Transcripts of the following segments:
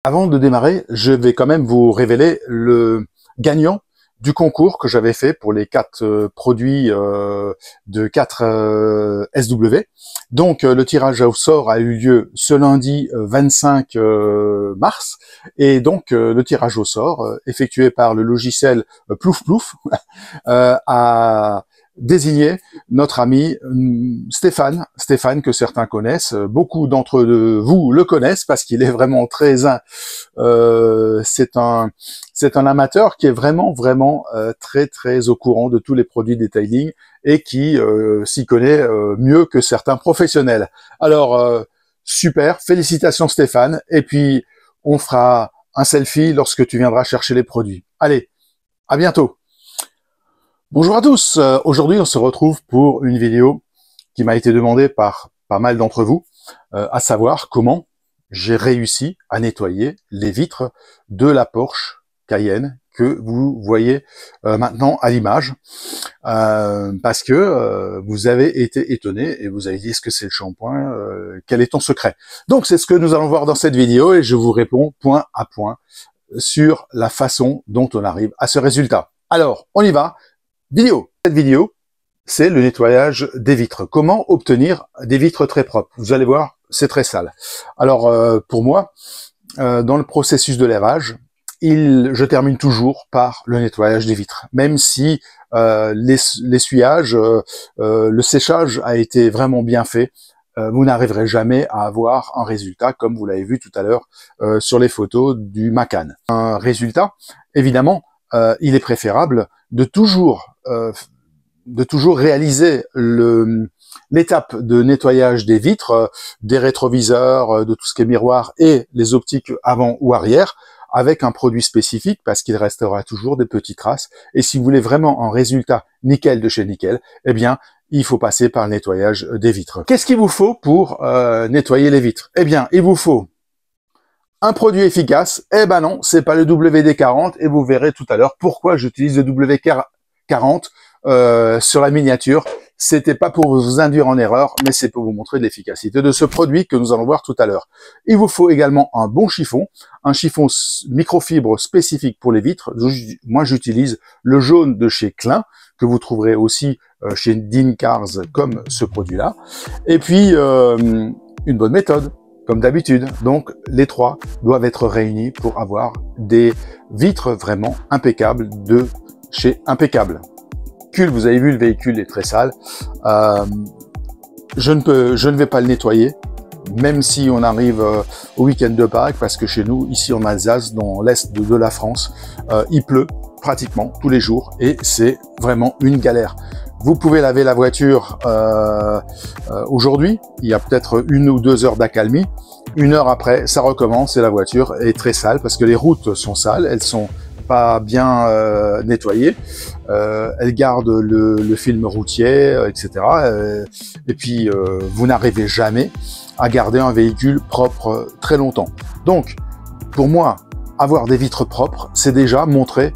Avant de démarrer, je vais quand même vous révéler le gagnant du concours que j'avais fait pour les 4 produits de 4 SW. Donc le tirage au sort a eu lieu ce lundi 25 mars et donc le tirage au sort effectué par le logiciel Plouf Plouf a désigné notre ami Stéphane que certains connaissent. Beaucoup d'entre vous le connaissent parce qu'il est vraiment c'est un amateur qui est vraiment très au courant de tous les produits detailing et qui s'y connaît mieux que certains professionnels. Alors super, félicitations Stéphane, et puis on fera un selfie lorsque tu viendras chercher les produits. Allez, à bientôt. Bonjour à tous, aujourd'hui on se retrouve pour une vidéo qui m'a été demandée par pas mal d'entre vous, à savoir comment j'ai réussi à nettoyer les vitres de la Porsche Cayenne que vous voyez maintenant à l'image, parce que vous avez été étonné et vous avez dit est-ce que c'est le shampoing, quel est ton secret? Donc c'est ce que nous allons voir dans cette vidéo et je vous réponds point à point sur la façon dont on arrive à ce résultat. Alors on y va. Cette vidéo, c'est le nettoyage des vitres. Comment obtenir des vitres très propres? Vous allez voir, c'est très sale. Alors, pour moi, dans le processus de lavage, je termine toujours par le nettoyage des vitres. Même si l'essuyage, le séchage a été vraiment bien fait, vous n'arriverez jamais à avoir un résultat comme vous l'avez vu tout à l'heure sur les photos du Macan. Un résultat, évidemment, il est préférable de toujours réaliser l'étape de nettoyage des vitres, des rétroviseurs, de tout ce qui est miroir et les optiques avant ou arrière avec un produit spécifique parce qu'il restera toujours des petites traces. Et si vous voulez vraiment un résultat nickel de chez nickel, eh bien, il faut passer par le nettoyage des vitres. Qu'est-ce qu'il vous faut pour nettoyer les vitres? Eh bien, il vous faut un produit efficace. Eh ben non, c'est pas le WD-40 et vous verrez tout à l'heure pourquoi j'utilise le WD-40 sur la miniature. C'était pas pour vous induire en erreur, mais c'est pour vous montrer de l'efficacité de ce produit que nous allons voir tout à l'heure. Il vous faut également un bon chiffon, un chiffon microfibre spécifique pour les vitres. Moi, j'utilise le jaune de chez Klein, que vous trouverez aussi chez Dean Cars comme ce produit-là. Et puis, une bonne méthode, comme d'habitude. Donc, les trois doivent être réunis pour avoir des vitres vraiment impeccables de chez Impeccable. Vous avez vu, le véhicule est très sale. Je ne vais pas le nettoyer, même si on arrive au week-end de Pâques, parce que chez nous, ici en Alsace, dans l'est de la France, il pleut pratiquement tous les jours et c'est vraiment une galère. Vous pouvez laver la voiture aujourd'hui, il y a peut-être 1 ou 2 heures d'accalmie. 1 heure après, ça recommence et la voiture est très sale parce que les routes sont sales, elles sont pas bien nettoyées, elles gardent le film routier, etc. Et puis, vous n'arrivez jamais à garder un véhicule propre très longtemps. Donc, pour moi, avoir des vitres propres, c'est déjà montrer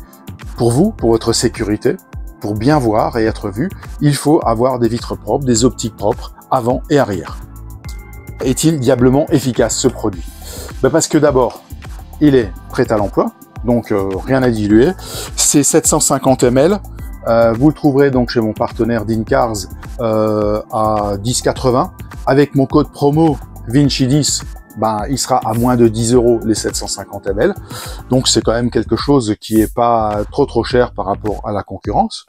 pour vous, pour votre sécurité, pour bien voir et être vu, il faut avoir des vitres propres, des optiques propres, avant et arrière. Est-il diablement efficace ce produit? Ben parce que d'abord, il est prêt à l'emploi, donc rien à diluer. C'est 750 ml. Vous le trouverez donc chez mon partenaire Dean Cars à 10,80. Avec mon code promo Vinci10, ben, il sera à moins de 10 € les 750 ml. Donc c'est quand même quelque chose qui est pas trop cher par rapport à la concurrence.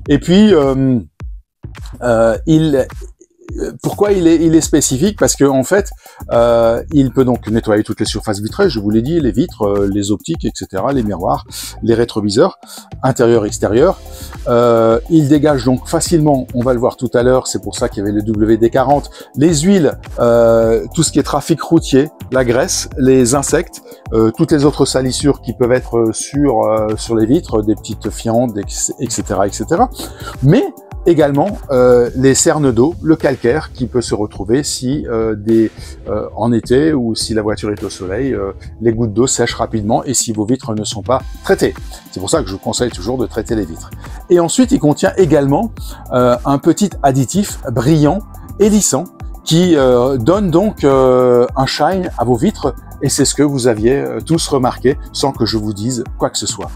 Et puis pourquoi il est spécifique? Parce que en fait, il peut donc nettoyer toutes les surfaces vitrées, je vous l'ai dit, les vitres, les optiques, etc., les miroirs, les rétroviseurs, intérieur, extérieur. Il dégage donc facilement, on va le voir tout à l'heure, c'est pour ça qu'il y avait le WD-40, les huiles, tout ce qui est trafic routier, la graisse, les insectes, toutes les autres salissures qui peuvent être sur les vitres, des petites fientes, etc., etc. Mais également les cernes d'eau, le calcaire qui peut se retrouver si en été ou si la voiture est au soleil, les gouttes d'eau sèchent rapidement et si vos vitres ne sont pas traitées. C'est pour ça que je vous conseille toujours de traiter les vitres. Et ensuite, il contient également un petit additif brillant et lissant qui donne donc un shine à vos vitres, et c'est ce que vous aviez tous remarqué sans que je vous dise quoi que ce soit.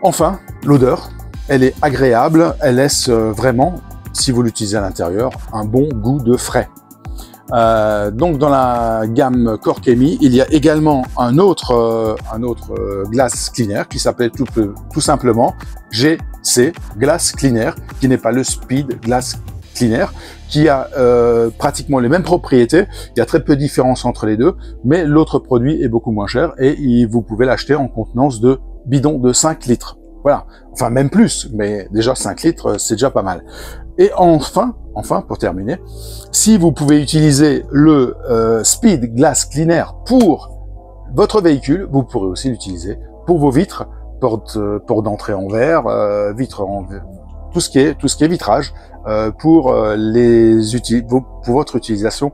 Enfin, l'odeur, elle est agréable, elle laisse vraiment, si vous l'utilisez à l'intérieur, un bon goût de frais. Donc dans la gamme Core Chemy, il y a également un autre glass cleaner qui s'appelle tout simplement GC Glass Cleaner, qui n'est pas le Speed Glass Cleaner, qui a pratiquement les mêmes propriétés. Il y a très peu de différence entre les deux, mais l'autre produit est beaucoup moins cher et vous pouvez l'acheter en contenance de bidon de 5 litres. Voilà, enfin même plus, mais déjà 5 litres, c'est déjà pas mal. Et enfin, pour terminer, si vous pouvez utiliser le Speed Glass Cleaner pour votre véhicule, vous pourrez aussi l'utiliser pour vos vitres, portes d'entrée en verre, vitres en verre, tout ce qui est vitrage, pour votre utilisation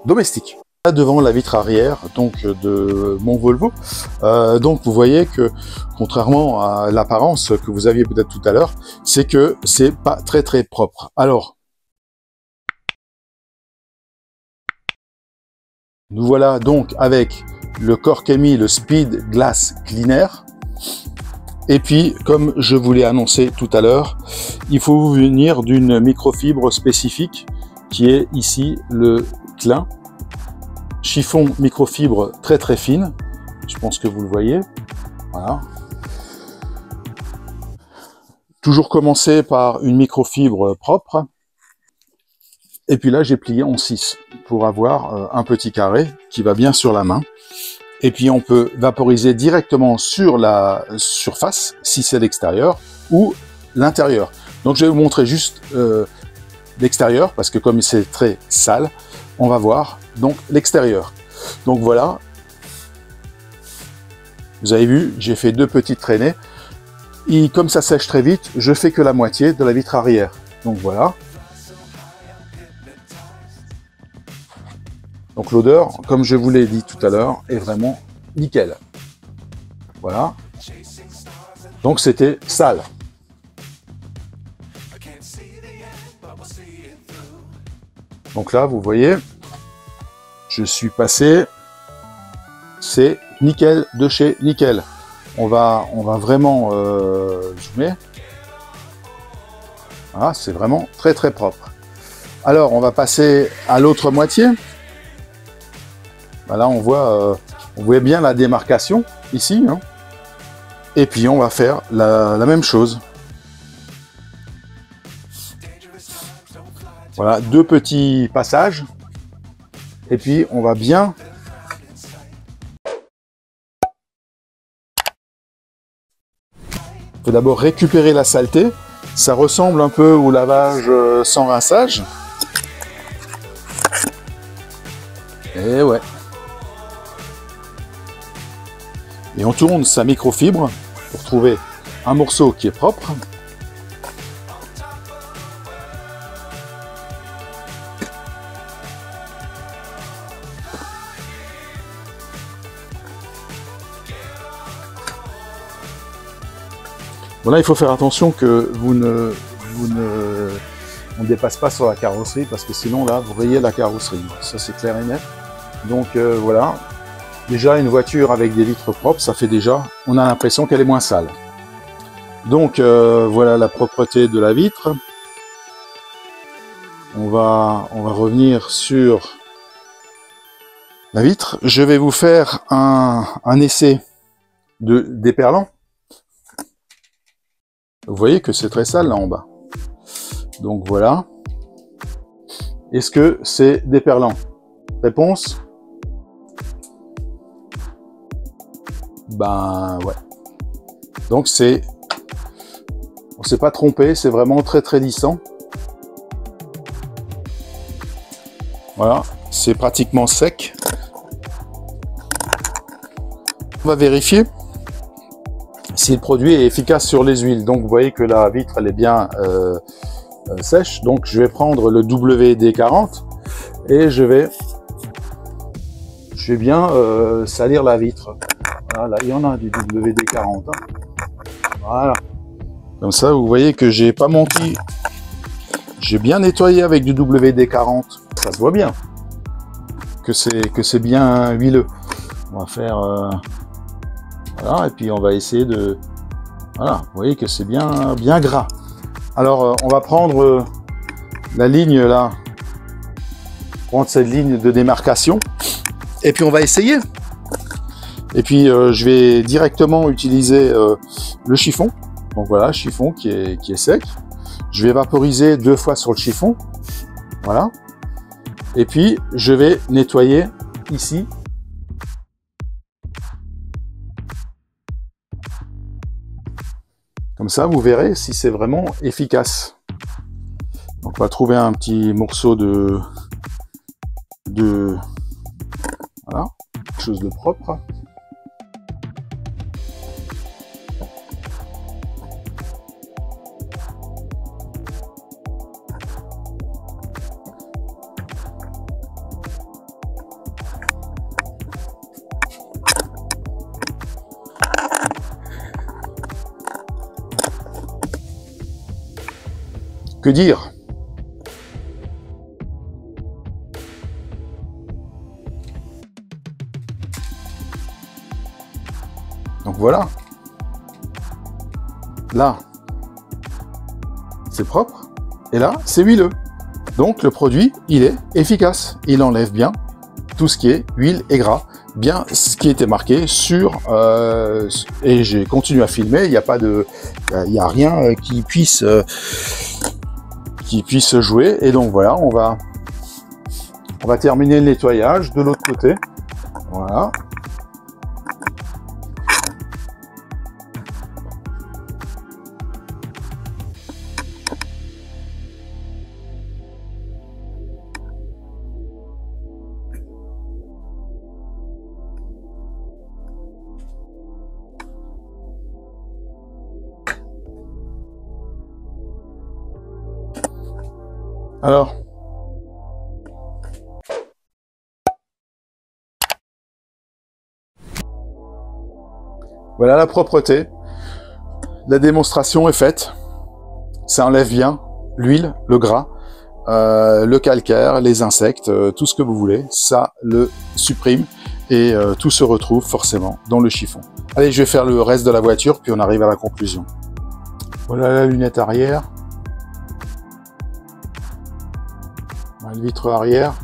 domestique. Là devant la vitre arrière donc de mon Volvo, donc vous voyez que contrairement à l'apparence que vous aviez peut-être tout à l'heure, c'est que c'est pas très propre. Alors nous voilà donc avec le Core Chemy, le Speed Glass Cleaner. Et puis, comme je vous l'ai annoncé tout à l'heure, il faut vous munir d'une microfibre spécifique qui est ici le Klein. Chiffon microfibre très fine, je pense que vous le voyez. Voilà. Toujours commencer par une microfibre propre. Et puis là, j'ai plié en 6 pour avoir un petit carré qui va bien sur la main. Et puis on peut vaporiser directement sur la surface, si c'est l'extérieur, ou l'intérieur. Donc je vais vous montrer juste l'extérieur, parce que comme c'est très sale, on va voir donc l'extérieur. Donc voilà, vous avez vu, j'ai fait 2 petites traînées. Et comme ça sèche très vite, je fais que la moitié de la vitre arrière. Donc voilà. Donc l'odeur, comme je vous l'ai dit tout à l'heure, est vraiment nickel. Voilà. Donc c'était sale. Donc là, vous voyez, je suis passé, c'est nickel de chez nickel. On va vraiment zoomer. Voilà, c'est vraiment très propre. Alors, on va passer à l'autre moitié. Là, on voit bien la démarcation ici. Hein. Et puis, on va faire la même chose. Voilà, 2 petits passages. Et puis, on va bien... Il faut d'abord récupérer la saleté. Ça ressemble un peu au lavage sans rinçage. Et ouais. Et on tourne sa microfibre pour trouver un morceau qui est propre. Bon, là, il faut faire attention que on ne dépasse pas sur la carrosserie, parce que sinon là vous rayez la carrosserie. Ça c'est clair et net. Donc voilà. Déjà, une voiture avec des vitres propres, ça fait déjà, on a l'impression qu'elle est moins sale. Donc, voilà la propreté de la vitre. On va revenir sur la vitre. Je vais vous faire un essai de déperlant. Vous voyez que c'est très sale là en bas. Donc voilà. Est-ce que c'est déperlant? Réponse? Ben ouais. Donc on s'est pas trompé, c'est vraiment très lissant. Voilà, c'est pratiquement sec. On va vérifier si le produit est efficace sur les huiles. Donc vous voyez que la vitre elle est bien sèche. Donc je vais prendre le WD-40 et je vais bien salir la vitre. Voilà, il y en a du WD-40. Hein. Voilà. Comme ça, vous voyez que j'ai pas menti J'ai bien nettoyé avec du WD-40. Ça se voit bien que c'est bien huileux. On va faire voilà, et puis on va essayer de voilà, vous voyez que c'est bien gras. Alors on va prendre la ligne là, prendre cette ligne de démarcation et puis on va essayer. Et puis je vais directement utiliser le chiffon. Donc voilà, chiffon qui est sec. Je vais vaporiser 2 fois sur le chiffon. Voilà. Et puis je vais nettoyer ici. Comme ça, vous verrez si c'est vraiment efficace. Donc on va trouver un petit morceau de voilà, quelque chose de propre. Que dire? Donc voilà. Là, c'est propre. Et là, c'est huileux. Donc le produit, il est efficace. Il enlève bien tout ce qui est huile et gras. Bien ce qui était marqué sur... et j'ai continué à filmer. Il n'y a pas de... Il n'y a rien qui puisse jouer. Et donc voilà, on va terminer le nettoyage de l'autre côté. Voilà. Alors, voilà la propreté. La démonstration est faite. Ça enlève bien l'huile, le gras, le calcaire, les insectes, tout ce que vous voulez. Ça le supprime et tout se retrouve forcément dans le chiffon. Allez, je vais faire le reste de la voiture, puis on arrive à la conclusion. Voilà la lunette arrière. Le vitre arrière,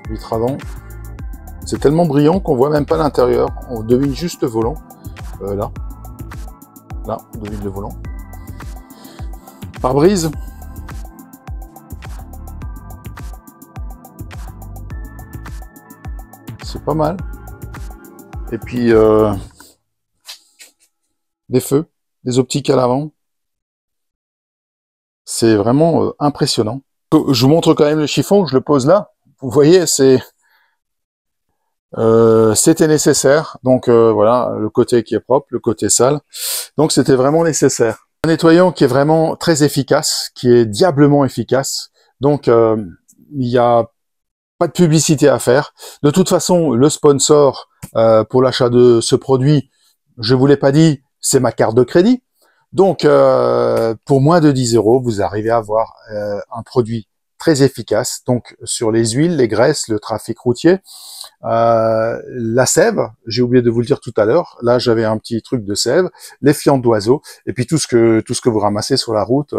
vitre avant. C'est tellement brillant qu'on voit même pas l'intérieur. On devine juste le volant. Là, on devine le volant. Pare-brise. C'est pas mal. Et puis des feux, des optiques à l'avant. C'est vraiment impressionnant. Je vous montre quand même le chiffon, je le pose là. Vous voyez, c'était nécessaire. Donc voilà, le côté qui est propre, le côté sale. Donc c'était vraiment nécessaire. Un nettoyant qui est vraiment très efficace, qui est diablement efficace. Donc il n'y a pas de publicité à faire. De toute façon, le sponsor pour l'achat de ce produit, je vous l'ai pas dit, c'est ma carte de crédit. Donc, pour moins de 10 €, vous arrivez à avoir un produit très efficace. Donc, sur les huiles, les graisses, le trafic routier, la sève, j'ai oublié de vous le dire tout à l'heure. Là, j'avais un petit truc de sève, les fientes d'oiseaux, et puis tout ce que vous ramassez sur la route,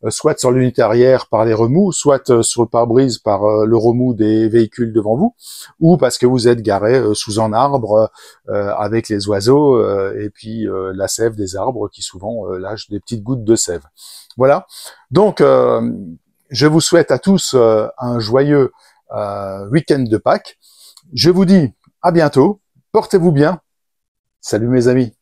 soit sur l'unité arrière par les remous, soit sur le pare-brise par le remous des véhicules devant vous, ou parce que vous êtes garé sous un arbre avec les oiseaux, et puis la sève des arbres qui souvent lâchent des petites gouttes de sève. Voilà. Donc, je vous souhaite à tous un joyeux week-end de Pâques. Je vous dis à bientôt, portez-vous bien, salut mes amis.